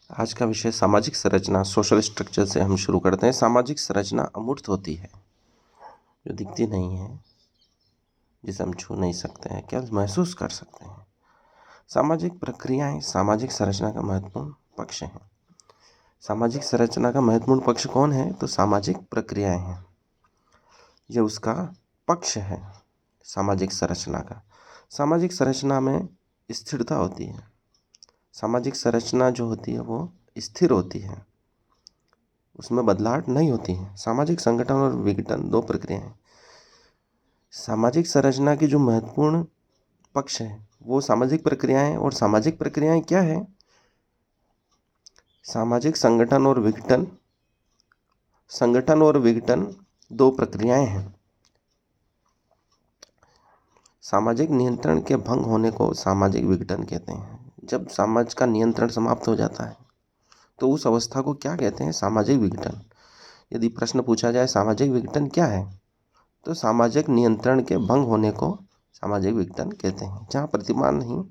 आज का विषय सामाजिक संरचना, सोशल स्ट्रक्चर से हम शुरू करते हैं। सामाजिक संरचना अमूर्त होती है, जो दिखती नहीं है, जिसे हम छू नहीं सकते हैं, केवल महसूस कर सकते हैं। सामाजिक प्रक्रियाएं सामाजिक संरचना का महत्वपूर्ण पक्ष हैं। सामाजिक संरचना का महत्वपूर्ण पक्ष कौन है? तो सामाजिक प्रक्रियाएं हैं। ये उसका पक्ष है सामाजिक संरचना का। सामाजिक संरचना में स्थिरता होती है। सामाजिक संरचना जो होती है वो स्थिर होती है, उसमें बदलाव नहीं होती है। सामाजिक संगठन और विघटन दो प्रक्रियाएं। सामाजिक संरचना की जो महत्वपूर्ण पक्ष है वो सामाजिक प्रक्रियाएं, और सामाजिक प्रक्रियाएं क्या है? सामाजिक संगठन और विघटन, संगठन और विघटन दो प्रक्रियाएं हैं। सामाजिक नियंत्रण के भंग होने को सामाजिक विघटन कहते हैं। जब समाज का नियंत्रण समाप्त हो जाता है तो उस अवस्था को क्या कहते हैं? सामाजिक विघटन। यदि प्रश्न पूछा जाए सामाजिक विघटन क्या है, तो सामाजिक नियंत्रण के भंग होने को सामाजिक विघटन कहते हैं। जहाँ प्रतिमान नहीं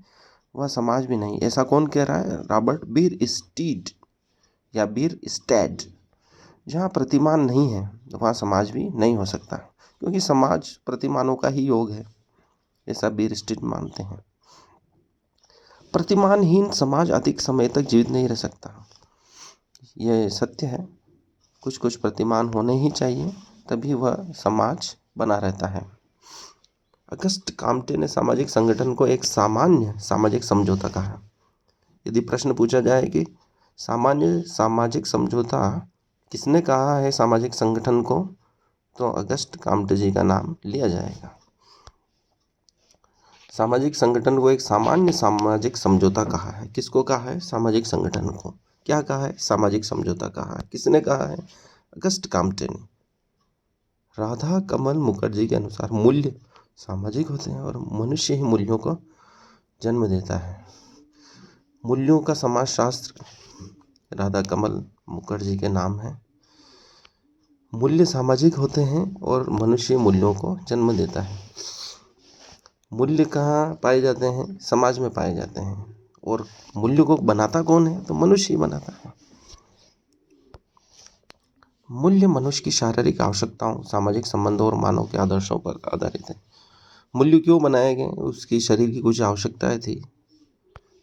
वह समाज भी नहीं। ऐसा कौन कह रहा है? रॉबर्ट बीरस्टीड या बीरस्टैड। जहाँ प्रतिमान नहीं है वहाँ समाज भी नहीं हो सकता, क्योंकि समाज प्रतिमानों का ही योग है, ऐसा बीरस्टीड मानते हैं। प्रतिमानहीन समाज अधिक समय तक जीवित नहीं रह सकता। यह सत्य है। कुछ कुछ प्रतिमान होने ही चाहिए, तभी वह समाज बना रहता है। अगस्ट काम्टे ने सामाजिक संगठन को एक सामान्य सामाजिक समझौता कहा। यदि प्रश्न पूछा जाए कि सामान्य सामाजिक समझौता किसने कहा है सामाजिक संगठन को, तो अगस्ट काम्टे जी का नाम लिया जाएगा। सामाजिक संगठन को एक सामान्य सामाजिक समझौता कहा है। किसको कहा है? सामाजिक संगठन को। क्या कहा है? सामाजिक समझौता कहा है। किसने कहा है? अगस्ट काम्टे ने। राधा कमल मुखर्जी के अनुसार मूल्य सामाजिक होते हैं और मनुष्य ही मूल्यों को जन्म देता है। मूल्यों का समाजशास्त्र राधा कमल मुखर्जी के नाम है। मूल्य सामाजिक होते हैं और मनुष्य मूल्यों को जन्म देता है। मूल्य कहाँ पाए जाते हैं? समाज में पाए जाते हैं। और मूल्य को बनाता कौन है? तो मनुष्य ही बनाता है। मूल्य मनुष्य की शारीरिक आवश्यकताओं, सामाजिक संबंधों और मानव के आदर्शों पर आधारित है। मूल्य क्यों बनाए गए? उसकी शरीर की कुछ आवश्यकताएं थी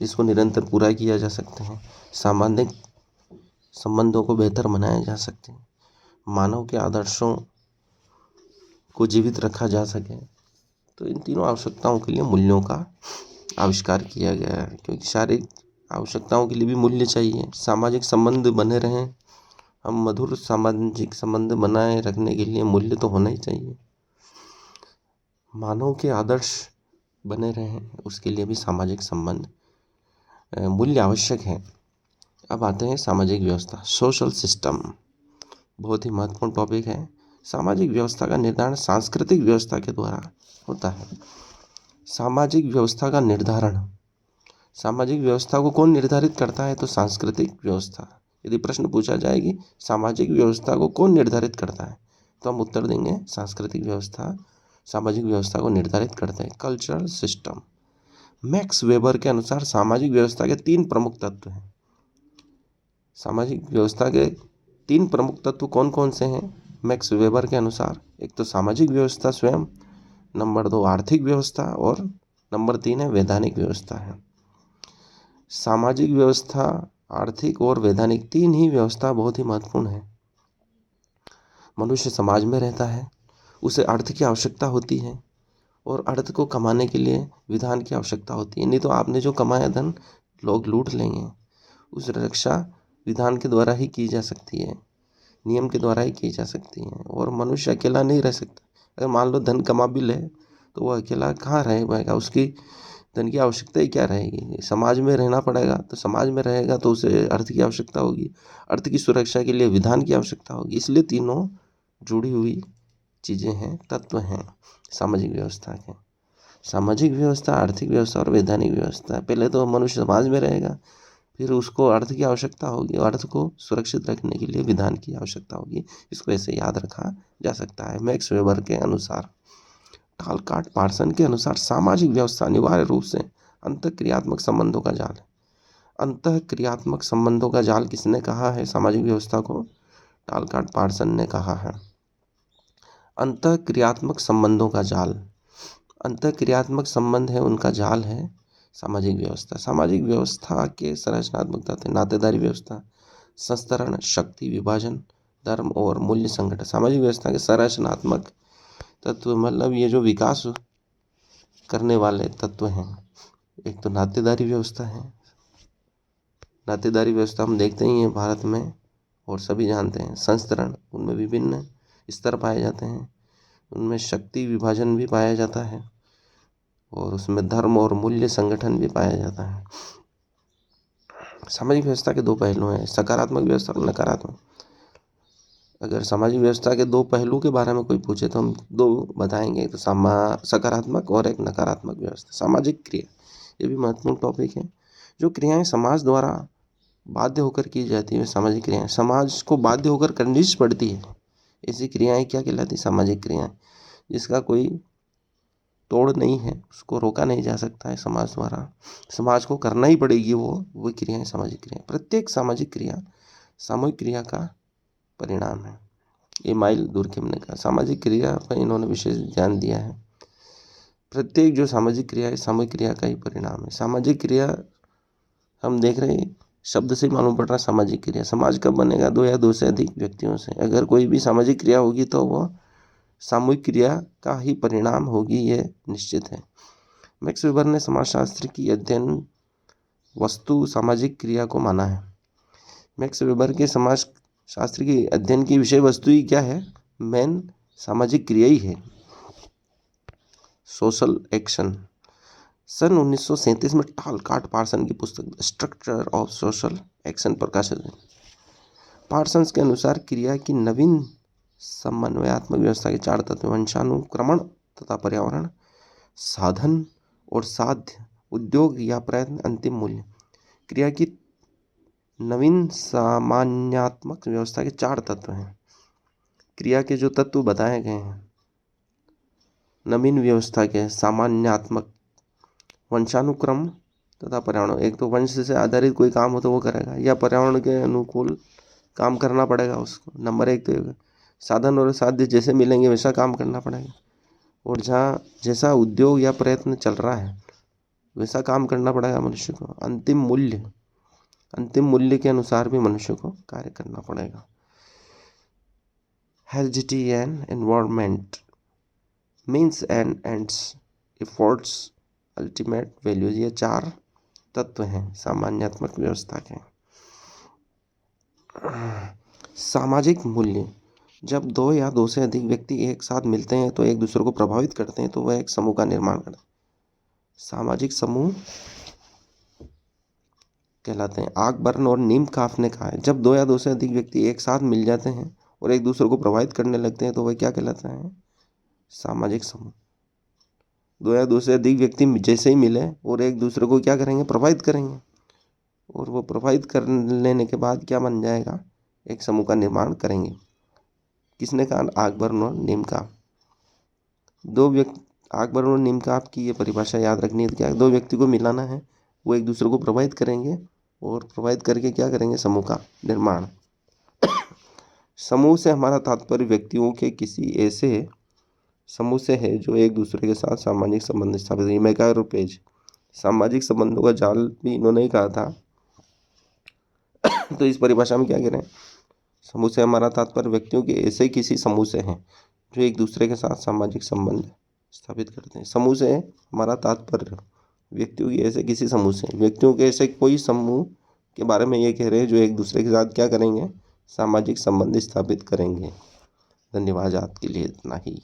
जिसको निरंतर पूरा किया जा सकते हैं। सामाजिक संबंधों को बेहतर बनाया जा सकते हैं। मानव के आदर्शों को जीवित रखा जा सके। तो इन तीनों आवश्यकताओं के लिए मूल्यों का आविष्कार किया गया है, क्योंकि शारीरिक आवश्यकताओं के लिए भी मूल्य चाहिए। सामाजिक संबंध बने रहें, हम मधुर सामाजिक संबंध बनाए रखने के लिए मूल्य तो होना ही चाहिए। मानव के आदर्श बने रहें, उसके लिए भी सामाजिक संबंध मूल्य आवश्यक है। अब आते हैं सामाजिक व्यवस्था, सोशल सिस्टम। बहुत ही महत्वपूर्ण टॉपिक है। सामाजिक व्यवस्था का निर्धारण सांस्कृतिक व्यवस्था के द्वारा होता है। सामाजिक व्यवस्था का निर्धारण, सामाजिक व्यवस्था को कौन निर्धारित करता है? तो सांस्कृतिक व्यवस्था। यदि प्रश्न पूछा जाए कि सामाजिक व्यवस्था को कौन निर्धारित करता है, तो हम उत्तर देंगे सांस्कृतिक व्यवस्था सामाजिक व्यवस्था को निर्धारित करते हैं। Cultural system. मैक्स वेबर के अनुसार सामाजिक व्यवस्था के 3 प्रमुख तत्व हैं। सामाजिक व्यवस्था के 3 प्रमुख तत्व कौन कौन से हैं मैक्स वेबर के अनुसार? एक तो सामाजिक व्यवस्था स्वयं, नंबर 2 आर्थिक व्यवस्था, और नंबर 3 है वैधानिक व्यवस्था है। सामाजिक व्यवस्था, आर्थिक और वैधानिक, 3 ही व्यवस्था बहुत ही महत्वपूर्ण है। मनुष्य समाज में रहता है, उसे अर्थ की आवश्यकता होती है, और अर्थ को कमाने के लिए विधान की आवश्यकता होती है। नहीं तो आपने जो कमाया धन लोग लूट लेंगे। उस रक्षा विधान के द्वारा ही की जा सकती है, नियम के द्वारा ही की जा सकती है। और मनुष्य अकेला नहीं रह सकता। अगर मान लो धन कमा भी ले तो वह अकेला कहाँ रह पाएगा? उसकी धन की आवश्यकता ही क्या रहेगी? समाज में रहना पड़ेगा, तो समाज में रहेगा तो उसे अर्थ की आवश्यकता होगी। अर्थ की सुरक्षा के लिए विधान की आवश्यकता होगी। इसलिए तीनों जुड़ी हुई चीज़ें हैं, तत्व हैं सामाजिक व्यवस्था के। सामाजिक व्यवस्था, आर्थिक व्यवस्था और वैधानिक व्यवस्था। पहले तो मनुष्य समाज में रहेगा, फिर उसको अर्थ की आवश्यकता होगी, अर्थ को सुरक्षित रखने के लिए विधान की आवश्यकता होगी। इसको ऐसे याद रखा जा सकता है। मैक्स वेबर के अनुसार। टालकाट पार्सन के अनुसार सामाजिक व्यवस्था अनिवार्य रूप से अंतःक्रियात्मक संबंधों का जाल है। अंतःक्रियात्मक संबंधों का जाल किसने कहा है सामाजिक व्यवस्था को? टालकाट पार्सन ने कहा है। अंतःक्रियात्मक संबंधों का जाल, अंतःक्रियात्मक संबंध है उनका जाल है सामाजिक व्यवस्था। सामाजिक व्यवस्था के संरचनात्मक तत्व नातेदारी व्यवस्था, संस्तरण, शक्ति विभाजन, धर्म और मूल्य संगठन। सामाजिक व्यवस्था के संरचनात्मक तत्व मतलब ये जो विकास करने वाले तत्व हैं, एक तो नातेदारी व्यवस्था है। नातेदारी व्यवस्था हम देखते ही हैं भारत में और सभी जानते हैं। संस्तरण, उनमें विभिन्न स्तर पाए जाते हैं, उनमें शक्ति विभाजन भी पाया जाता है और उसमें धर्म और मूल्य संगठन भी पाया जाता है। सामाजिक व्यवस्था के दो पहलू हैं, सकारात्मक व्यवस्था और नकारात्मक। अगर सामाजिक व्यवस्था के दो पहलू के बारे में कोई पूछे तो हम दो बताएंगे, तो सकारात्मक और एक नकारात्मक व्यवस्था। सामाजिक क्रिया, ये भी महत्वपूर्ण टॉपिक है। जो क्रियाएं समाज द्वारा बाध्य होकर की जाती है, सामाजिक क्रियाएं समाज को बाध्य होकर करनी पड़ती है, ऐसी क्रियाएं क्या कहलाती? सामाजिक क्रियाएं। जिसका कोई तोड़ नहीं है, उसको रोका नहीं जा सकता है समाज द्वारा, समाज को करना ही पड़ेगी वो क्रियाएं सामाजिक क्रिया। प्रत्येक सामाजिक क्रिया सामूहिक क्रिया का परिणाम है। ये माइल दुर्कहेम ने कहा। सामाजिक क्रिया पर इन्होंने विशेष ध्यान दिया है। प्रत्येक जो सामाजिक क्रिया है सामूहिक क्रिया का ही परिणाम है। सामाजिक क्रिया हम देख रहे हैं, शब्द से मालूम पड़ रहा है सामाजिक क्रिया। समाज कब बनेगा? दो या दो से अधिक व्यक्तियों से। अगर कोई भी सामाजिक क्रिया होगी तो वह सामूहिक क्रिया का ही परिणाम होगी, ये निश्चित है। मैक्स वेबर ने समाजशास्त्र की अध्ययन वस्तु सामाजिक क्रिया को माना है। मैक्स वेबर के समाज शास्त्र की अध्ययन की विषय वस्तु ही क्या है? मेन सामाजिक क्रिया ही है, सोशल एक्शन। सन 1937 में टालकाट पार्सन की पुस्तक स्ट्रक्चर ऑफ सोशल एक्शन प्रकाशित हुई। पार्सन्स के अनुसार क्रिया की नवीन समन्वयात्मक व्यवस्था के चार तत्व वंशानुक्रमण तथा पर्यावरण, साधन और साध्य, उद्योग या प्रयत्न, अंतिम मूल्य। क्रिया की नवीन सामान्यात्मक व्यवस्था के चार तत्व हैं। क्रिया के जो तत्व बताए गए हैं नवीन व्यवस्था के, सामान्यात्मक, वंशानुक्रम तथा पर्यावरण। एक तो वंश से आधारित कोई काम हो तो वो करेगा, या पर्यावरण के अनुकूल काम करना पड़ेगा उसको। नंबर एक तो साधन और साध्य जैसे मिलेंगे वैसा काम करना पड़ेगा, और जहाँ जैसा उद्योग या प्रयत्न चल रहा है वैसा काम करना पड़ेगा मनुष्य को। अंतिम मूल्य के अनुसार भी मनुष्य को कार्य करना पड़ेगा। Heredity and environment, means and ends, efforts, ultimate values, ये चार तत्व हैं सामान्यात्मक व्यवस्था के। सामाजिक मूल्य, जब दो या दो से अधिक व्यक्ति एक साथ मिलते हैं तो एक दूसरे को प्रभावित करते हैं तो वह एक समूह का निर्माण करते हैं, सामाजिक समूह कहलाते हैं। आकबर्न और नीमकाफ ने कहा है, जब दो या दो से अधिक व्यक्ति एक साथ मिल जाते हैं और एक दूसरे को प्रभावित करने लगते हैं तो वह क्या कहलाता है? सामाजिक समूह। दो या दो से अधिक व्यक्ति जैसे ही मिले और एक दूसरे को क्या करेंगे? प्रभावित करेंगे, और वो प्रभावित कर लेने के बाद क्या बन जाएगा? एक समूह का निर्माण करेंगे। किसने कहा? आकबर्न और नीमकाफ। आकबर्न और नीमकाफ की ये परिभाषा याद रखनी है। क्या दो व्यक्ति को मिलाना है, वो एक दूसरे को प्रभावित करेंगे और प्रभावित करके क्या करेंगे? समूह का निर्माण। समूह से हमारा तात्पर्य व्यक्तियों के किसी ऐसे समूह से है जो एक दूसरे के साथ सामाजिक संबंध स्थापित करें। मैकायर और पेज, सामाजिक संबंधों का जाल भी इन्होंने ही कहा था। तो इस परिभाषा में क्या कह रहे हैं? समूह से हमारा तात्पर्य व्यक्तियों के ऐसे किसी समूह से है जो एक दूसरे के साथ सामाजिक संबंध स्थापित करते हैं। समूह से हमारा तात्पर्य व्यक्तियों के ऐसे किसी समूह से, व्यक्तियों के ऐसे कोई समूह के बारे में ये कह रहे हैं जो एक दूसरे के साथ क्या करेंगे? सामाजिक संबंध स्थापित करेंगे। धन्यवाद, आज के लिए इतना ही।